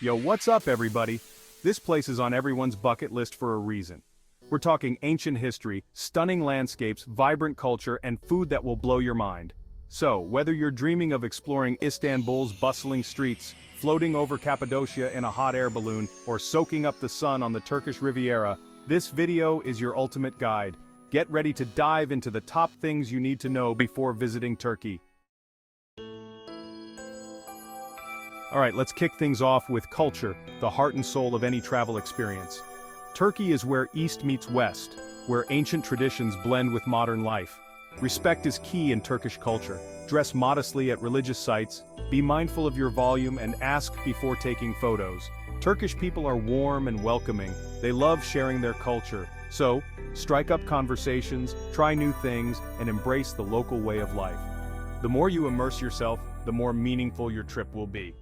Yo, what's up everybody? This place is on everyone's bucket list for a reason. We're talking ancient history, stunning landscapes, vibrant culture, and food that will blow your mind. So, whether you're dreaming of exploring Istanbul's bustling streets, floating over Cappadocia in a hot air balloon, or soaking up the sun on the Turkish Riviera, this video is your ultimate guide. Get ready to dive into the top things you need to know before visiting Turkey. Alright, let's kick things off with culture, the heart and soul of any travel experience. Turkey is where East meets West, where ancient traditions blend with modern life. Respect is key in Turkish culture. Dress modestly at religious sites, be mindful of your volume and ask before taking photos. Turkish people are warm and welcoming, they love sharing their culture. So, strike up conversations, try new things, and embrace the local way of life. The more you immerse yourself, the more meaningful your trip will be.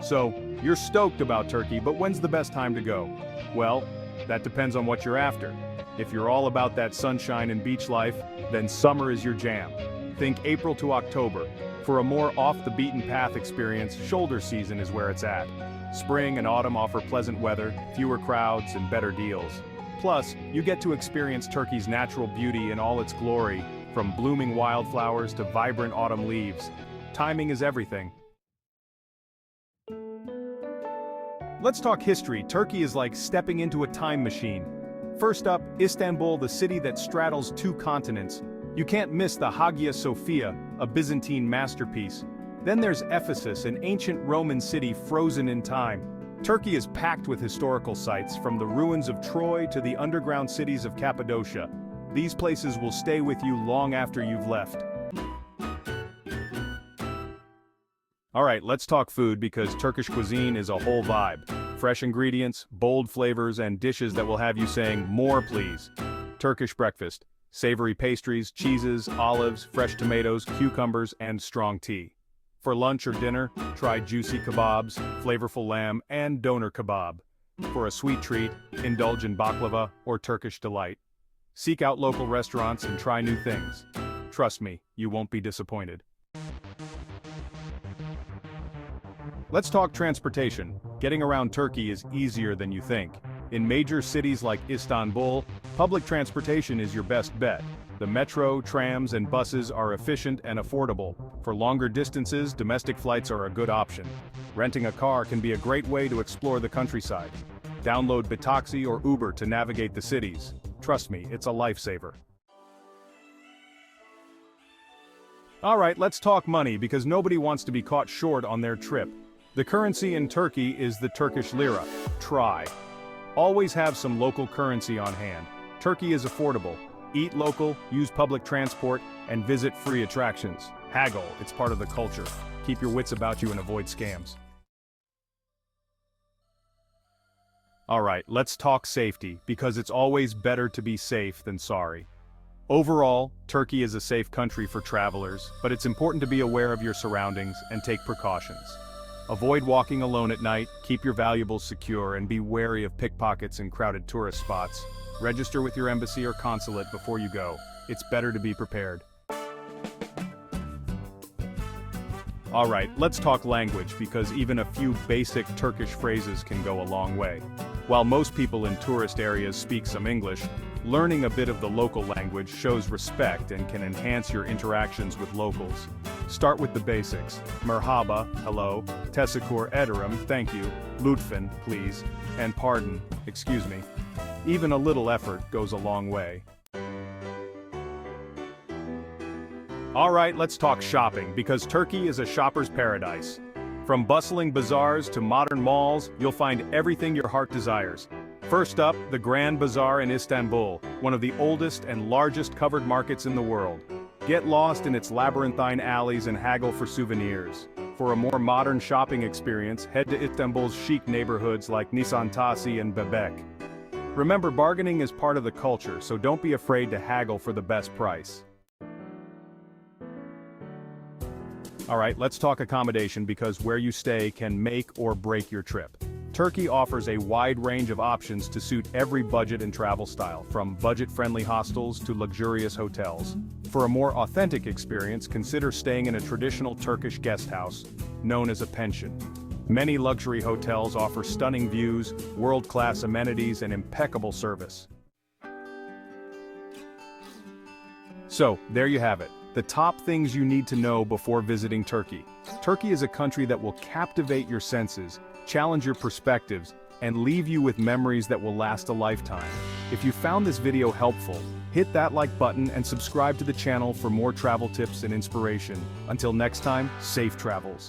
So, you're stoked about Turkey, but when's the best time to go? Well, that depends on what you're after. If you're all about that sunshine and beach life, then summer is your jam. Think April to October. For a more off-the-beaten-path experience, shoulder season is where it's at. Spring and autumn offer pleasant weather, fewer crowds, and better deals. Plus, you get to experience Turkey's natural beauty in all its glory, from blooming wildflowers to vibrant autumn leaves. Timing is everything. Let's talk history. Turkey is like stepping into a time machine. First up, Istanbul, the city that straddles two continents. You can't miss the Hagia Sophia, a Byzantine masterpiece. Then there's Ephesus, an ancient Roman city frozen in time. Turkey is packed with historical sites, from the ruins of Troy to the underground cities of Cappadocia. These places will stay with you long after you've left. Alright, let's talk food because Turkish cuisine is a whole vibe. Fresh ingredients, bold flavors, and dishes that will have you saying, "More please." Turkish breakfast. Savory pastries, cheeses, olives, fresh tomatoes, cucumbers, and strong tea. For lunch or dinner, try juicy kebabs, flavorful lamb, and döner kebab. For a sweet treat, indulge in baklava or Turkish delight. Seek out local restaurants and try new things. Trust me, you won't be disappointed. Let's talk transportation. Getting around Turkey is easier than you think. In major cities like Istanbul, public transportation is your best bet. The metro, trams, and buses are efficient and affordable. For longer distances, domestic flights are a good option. Renting a car can be a great way to explore the countryside. Download Bitaxi or Uber to navigate the cities. Trust me, it's a lifesaver. Alright, let's talk money because nobody wants to be caught short on their trip. The currency in Turkey is the Turkish lira. Try. Always have some local currency on hand. Turkey is affordable. Eat local, use public transport, and visit free attractions. Haggle, it's part of the culture. Keep your wits about you and avoid scams. Alright, let's talk safety, because it's always better to be safe than sorry. Overall, Turkey is a safe country for travelers, but it's important to be aware of your surroundings and take precautions. Avoid walking alone at night, keep your valuables secure, and be wary of pickpockets and crowded tourist spots. Register with your embassy or consulate before you go. It's better to be prepared. Alright, let's talk language because even a few basic Turkish phrases can go a long way. While most people in tourist areas speak some English, learning a bit of the local language shows respect and can enhance your interactions with locals. Start with the basics. Merhaba, hello, teşekkür ederim, thank you, lütfen, please, and pardon, excuse me. Even a little effort goes a long way. Alright, let's talk shopping because Turkey is a shopper's paradise. From bustling bazaars to modern malls, you'll find everything your heart desires. First up, the Grand Bazaar in Istanbul, one of the oldest and largest covered markets in the world. Get lost in its labyrinthine alleys and haggle for souvenirs. For a more modern shopping experience, head to Istanbul's chic neighborhoods like Nişantaşı and Bebek. Remember, bargaining is part of the culture, so don't be afraid to haggle for the best price. Alright, let's talk accommodation because where you stay can make or break your trip. Turkey offers a wide range of options to suit every budget and travel style, from budget-friendly hostels to luxurious hotels. For a more authentic experience, consider staying in a traditional Turkish guest house, known as a pension. Many luxury hotels offer stunning views, world-class amenities, and impeccable service. So, there you have it. The top things you need to know before visiting Turkey. Turkey is a country that will captivate your senses, challenge your perspectives, and leave you with memories that will last a lifetime. If you found this video helpful, hit that like button and subscribe to the channel for more travel tips and inspiration. Until next time, safe travels.